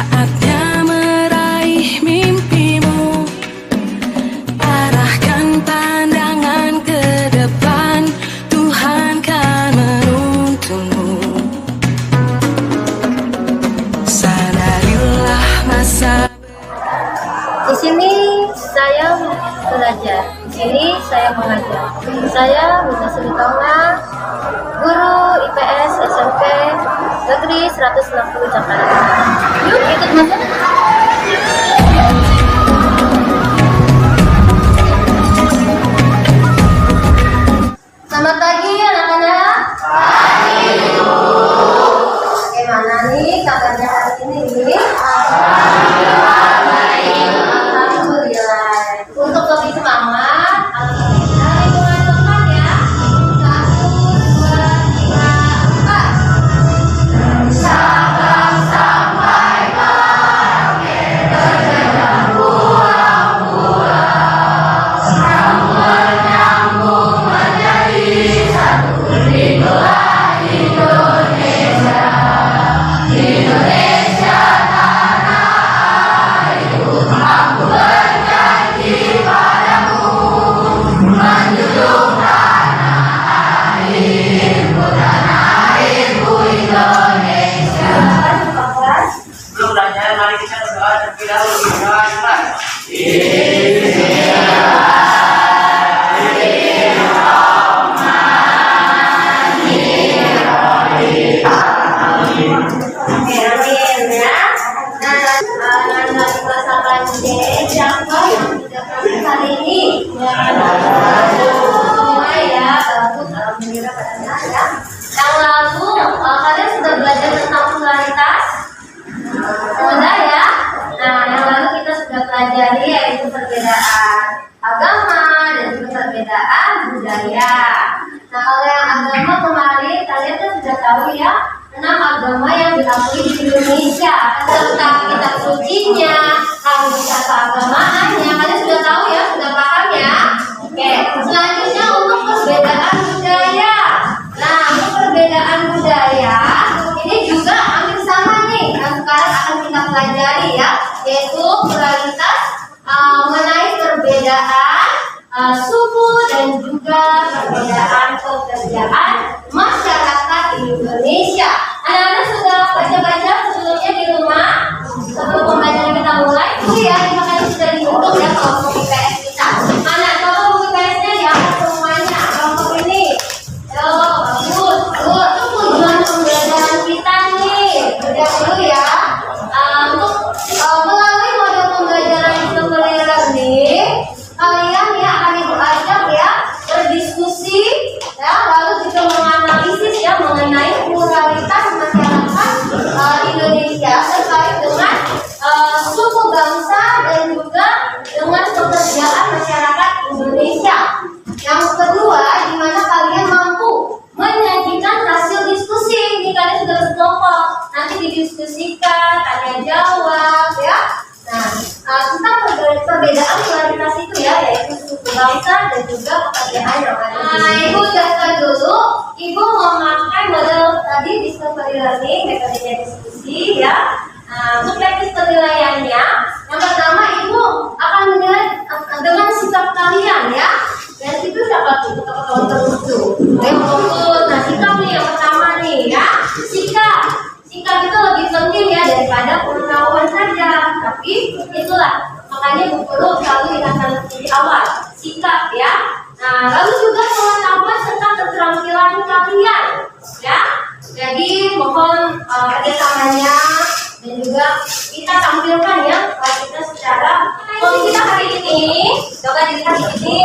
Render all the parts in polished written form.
Saatnya meraih mimpimu, arahkan pandangan ke depan, Tuhan kan menuntunmu. Sadarilah masa. Di sini saya belajar, di sini saya mengajar. Saya Bunda Sri Tonga, guru IPS SMP Negeri 160 Jakarta. Yuk ikut masuk. Selamat pagi anak-anak. Pagi. Bagaimana nih kabarnya hari ini? Untuk lebih semangat, alhamdulillah hitungan keempat ya. 1, 2, 3, 4. Sabang sampai Merauke terdengar pulang-pulang, sambal nyambung menjadi satu. Itulah Indonesia, Indonesia tanah airku. Aku berjanji padamu menjunjung tanah airku Indonesia. Sebelum belajar, mari kita berdoa terlebih dahulu. Berdoa. Hari ini semua ya bagus, alhamdulillah katanya ya. Yang lalu kalian sudah belajar tentang pluralitas, sudah ya. Nah, yang lalu kita sudah pelajari yaitu perbedaan agama dan juga perbedaan budaya. Nah, kalau yang agama kemarin kalian kan sudah tahu ya, 6 agama yang diakui di Indonesia serta kitab sucinya, hadis keagamaannya. Kalian sudah tahu ya, sudah paham ya. Oke, selanjutnya untuk perbedaan budaya. Nah, untuk perbedaan budaya ini juga hampir sama nih yang sekarang akan kita pelajari ya, yaitu pluralitas mengenai perbedaan suku dan juga perbedaan pekerjaan masyarakat Indonesia. Anak-anak sudah baca-baca sebelumnya di rumah sebelum pembelajaran kita mulai? Ya, terima kasih sudah dibentuk ya kelompok IPS kita. Mana kelompok IPS-nya ya semuanya kelompok ini. Yo, bagus, bagus. Itu tujuan pembelajaran kita nih. Kerja dulu ya. Untuk melalui model pembelajaran seperti learning, kalian ya akan diajak ya berdiskusi ya, lalu juga menganalisis ya mengenai pluralitas masyarakat Indonesia terkait dengan suku bangsa dan juga dengan pekerjaan masyarakat Indonesia. Yang kedua, di mana kalian mampu menyajikan hasil diskusi. Ini kalian sudah berkelompok, nanti didiskusikan, tanya jawab ya. Nah, tentang perbedaan pluralitas itu ya, yaitu suku bangsa dan juga pekerjaan yang ada. Nah, Ibu daftar dulu. Ibu memakai model tadi discovery learning, metodenya diskusi ya. Nah, untuk teknis penilaiannya, yang pertama Ibu akan menilai dengan sikap kalian ya. Dan itu siapa tuh? Ketahuan terlucu. Fokus. Nah, sikap nih yang pertama nih ya. Sikap itu lebih penting ya daripada pengetahuan saja. Tapi itulah makanya Bu Guru selalu ingatkan di awal sikap ya. Nah, lalu juga pengetahuan serta keterampilan kalian ya. Jadi mohon kerjasamanya dan juga kita tampilkan ya kita secara kondisi kita hari ini. Coba dilihat di sini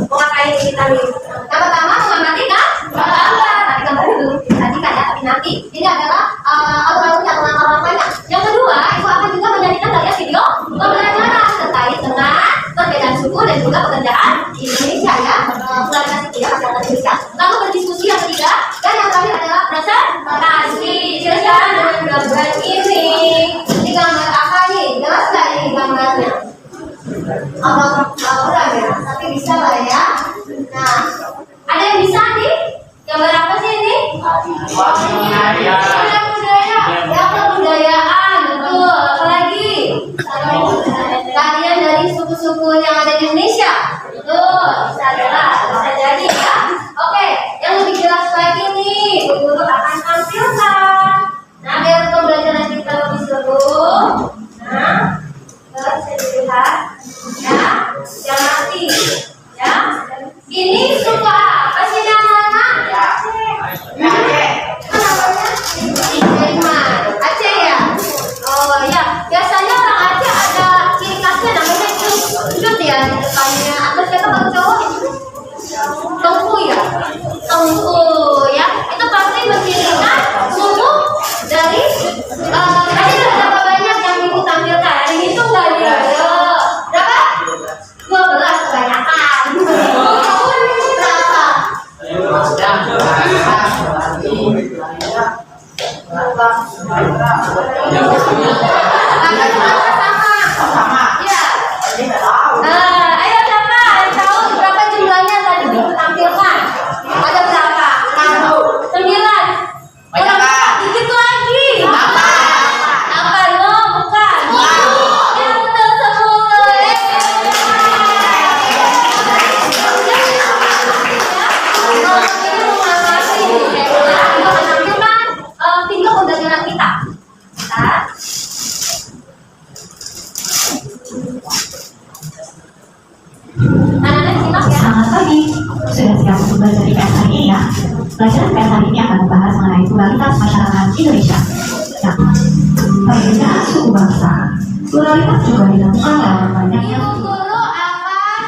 mau ngapain kita nih. Yang pertama mengamati kan? Gambar. Tadi gambarnya dulu tadi kan ya, tapi nanti ini adalah alur-alur yang langkah-langkahnya. Yang kedua, Ibu akan juga menjadikan kalian video pembelajaran terkait dengan perbedaan suku dan juga pekerjaan di Indonesia ya. Pluralitas itu ya masyarakat Indonesia. Lalu berdiskusi yang ketiga dan yang terakhir adalah presentasi. Silakan dengan gambar ini. Ini gambar apa nih? Jelas nggak ini gambarnya? Orang ya, tapi bisa lah ya. Nah, ada yang bisa nih? Gambar apa sih ini? Budaya. Ya, kebudayaan, betul. Angka jumlahnya sama. Oh, sama. Iya. Ini nggak tahu. Ayo siapa yang tahu berapa jumlahnya tadi ditampilkan? Ada berapa? 9. Banyak kan? Dikit lagi. 8. No, bukan. Yang betul 10. Tinggal pembelajaran kita. Anak-anak simak ya. Selamat pagi, sudah siap untuk belajar IPS hari ini ya? Pelajaran IPS hari ini akan membahas mengenai pluralitas masyarakat Indonesia. Nah, perbedaan suku bangsa, pluralitas juga dilakukan dalam banyaknya. Ibu guru akan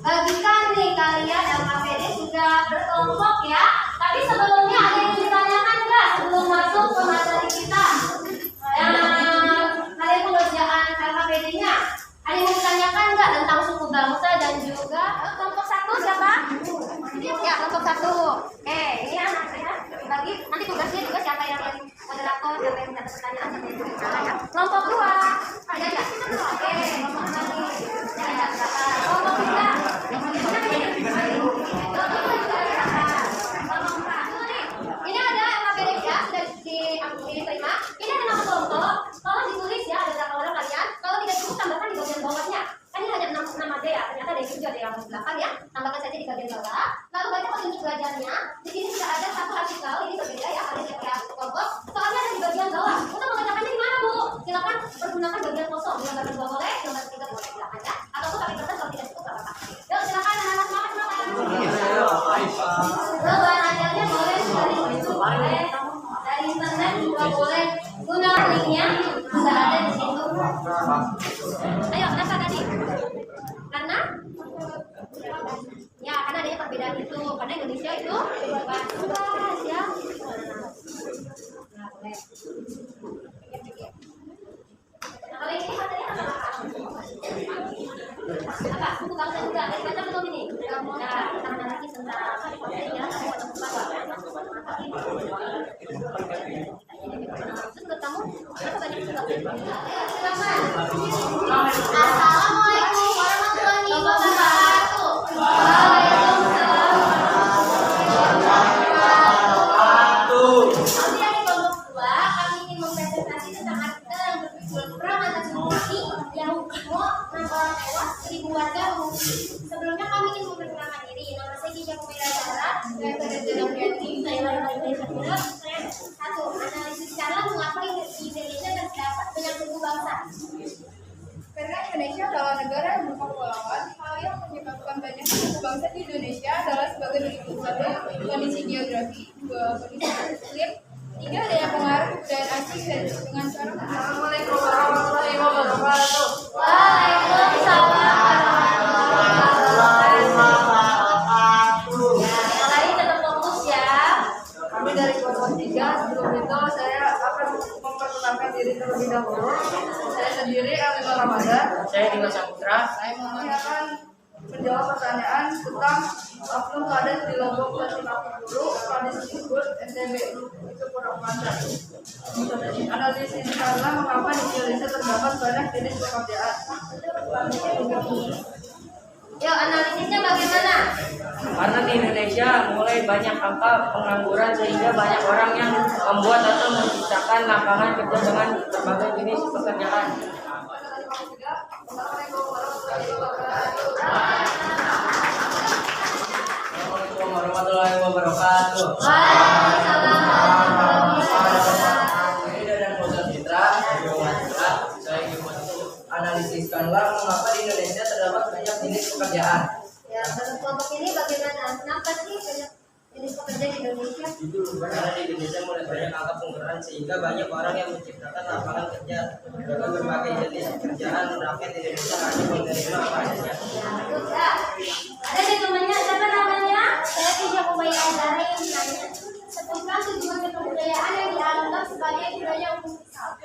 bagikan nih kalian LKPD sudah berkelompok ya. Tapi sebelumnya ada yang ditanyakan nggak sebelum masuk ke materi kita? Kalian pengerjaan LKPD-nya. Ada yang ditanyakan nggak tentang suku bangsa dan juga kelompok 1 siapa? Ya kelompok 1. Ini anak-anak bagi nanti tugasnya juga siapa yang moderator, siapa yang mendapat pertanyaan, siapa yang ya. Kelompok 2 ada nggak? Oke, kelompok 2 nih. Ada berapa? Kelompok 3. Ini ada LKPD ya, sudah diterima. Ini ada nama kelompok. Tolong ditulis ya, ada berapa orang kalian. Kalau tidak cukup tambahkan di bagian bawahnya. Kan ini hanya 6 aja ya. Ternyata ada yang 7, ada yang 8 ya. Tambahkan saja di bagian bawah. Lalu baca petunjuk belajarnya. Di sini sudah ada satu artikel. Ini berbeda ya. Ada setiap kelompok. Soalnya ada di bagian bawah. Untuk mengerjakannya di mana Bu? Silakan pergunakan bagian kosong. Yang bagian 2 boleh, yang bagian 3 boleh. Silakan ya. Ataupun pakai kertas kalau tidak cukup nggak apa-apa. Yuk silakan anak-anak semangat semangat. Bahan ajarnya boleh dari itu boleh. Dari internet juga boleh. Guna linknya sudah ada di situ. Ayo kenapa tadi? Karena ya karena adanya perbedaan itu. Karena Indonesia itu luas ya. Nah, boleh. Nah, kalau ini materinya apa? Apa? Buku bangsa juga. Dari baca belum ini? Nah, kita lagi tentang apa? Ya, terus kamu apa banyak juga? Assalamualaikum warahmatullahi wabarakatuh. Kemudian di kelompok 2 kami ingin mempresentasi tentang artikel yang berjudul Perang Antar Suku yang mau 6 orang tewas, 1000 warga mengungsi. Sebelumnya kami ingin memperkenalkan diri. Nama saya Kisha Kumira Chandra. Saya bekerja dalam Kriati. Saya lahir di Indonesia. Saya 1. Analisis skala mengapa Indonesia terdapat banyak suku bangsa. Karena Indonesia adalah negara yang berkepulauan, hal yang menyebabkan banyak suku bangsa di Indonesia adalah sebagai berikut: 1. Kondisi geografi, 2. Kondisi iklim, 3. Adanya pengaruh kebudayaan asing dan dengan cara. Assalamualaikum warahmatullahi wabarakatuh. Waalaikumsalam. Yang lain tetap fokus ya. Kami dari kelompok 3. Sebelum itu saya akan memperkenalkan diri terlebih dahulu. Saya sendiri Alina Ramadan. Saya Dimas Saputra. Saya akan menjawab pertanyaan tentang oknum kades di Lombok dan Singapura. Kades disebut NTB itu kurang panjang. Analisis skala mengapa di Indonesia terdapat banyak jenis pekerjaan. Yuk analisisnya bagaimana? Karena di Indonesia mulai banyak angka pengangguran sehingga banyak orang yang membuat atau menciptakan lapangan kerja dengan berbagai jenis pekerjaan. Assalamualaikum warahmatullahi wabarakatuh. Ini dari Pusat Citra. Saya ingin analisis skala mengapa di Indonesia terdapat banyak jenis pekerjaan. Ya, menurut kelompok ini bagaimana? Kenapa sih banyak jenis pekerja di Indonesia? Karena di Indonesia mulai banyak angka pengangguran sehingga banyak orang yang menciptakan lapangan kerja dengan berbagai jenis pekerjaan. Rakyat Indonesia hanya menerima apa adanya. Ya, betul ya. Ada di temannya, siapa namanya? Saya Kisha Kumira Chandra yang ditanya. Sebutkan tujuan kebudayaan yang dianggap sebagai budaya universal.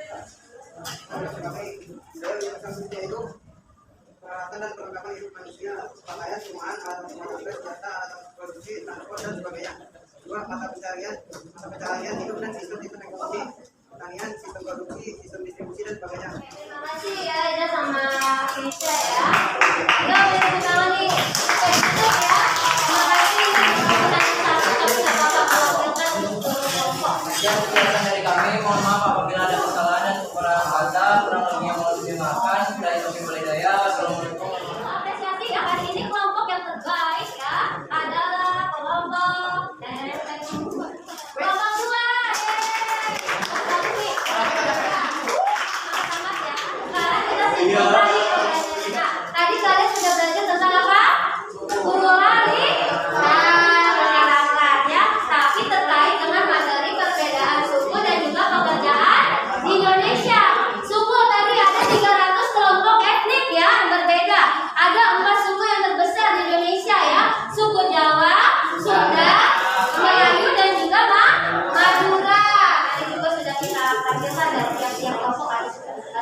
Peralatan dan perlengkapan hidup manusia, pakaian, rumahan, alat pemotret, data, alat produksi, transport dan sebagainya. 2. Mata pencarian hidup dan sistem ekonomi. pertanian, sistem produksi, sistem distribusi, dan sebagainya. Terima kasih ya Ida sama Keisha ya. Kita udah tepuk tangan nih. Oke, cukup ya. Terima kasih. Satu bisa Bapak mewakilkan untuk kelompok. Sekian penjelasan dari kami. Mohon maaf apabila ada kesalahan dan kekurangan kata. Kurang lebihnya mohon dimaafkan. Dari kami Walidaya. Assalamualaikum. Apresiasi ya, hari ini kelompok yang terbaik ya adalah kelompok kelompok 2. Tadi kalian sudah belajar tentang apa? Guru lari. Masyarakat ya. Tapi terkait dengan materi perbedaan suku dan juga pekerjaan di Indonesia. Suku tadi ada 300 kelompok etnik ya yang berbeda. Ada 4 suku yang terbesar di Indonesia ya. Suku Jawa, Sunda, Melayu dan juga Madura. Tadi juga sudah kita tampilkan dari tiap-tiap kelompok ada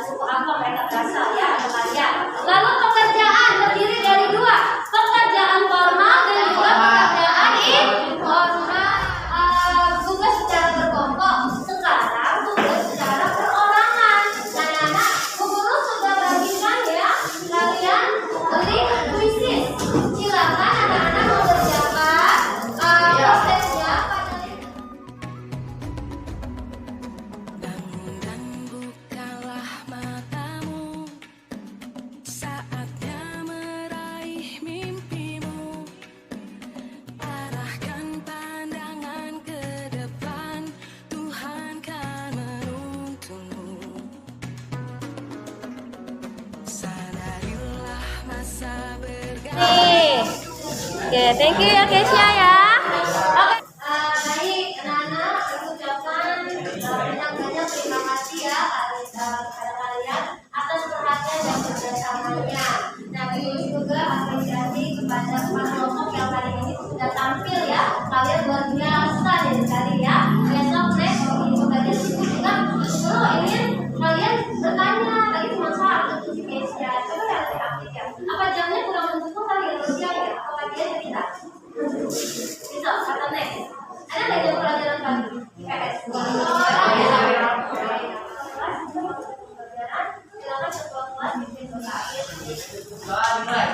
suku apa mereka berasal ya ada kalian. Lalu pekerjaan terdiri dari 2, pekerjaan formal dan juga pekerjaan informal. Tugas secara berkelompok. Sekarang tugas secara perorangan. Anak-anak, Bu Guru sudah bagikan ya kalian link kuisis. Silakan anak-anak mengerjakan prosesnya pada link. Bangun dan bukalah matamu, saatnya meraih mimpimu. Arahkan pandangan ke depan, Tuhan kan menuntunmu. Sadarilah masa berganti. Oke, thank you ya Keisha ya. Oke. Baik, anak-anak, saya ucapkan banyak-banyak terima kasih ya kepada kalian atas perhatian dan kerjasamanya. Nah, juga apresiasi kepada kelompok yang hari ini sudah tampil ya. Kalian luar biasa dari tadi ya. Besok next di bagian situ juga dulu ingin kalian bertanya. Tadi cuma satu si Keisha. Coba lihat dari aktif ya. Apa jamnya kurang mendukung kali ya siang ya? Apa dia cerita? Bisa, kata next. Ada nggak jam pelajaran pagi? IPS. Silakan ketua kelas bikin berkait. Dimulai.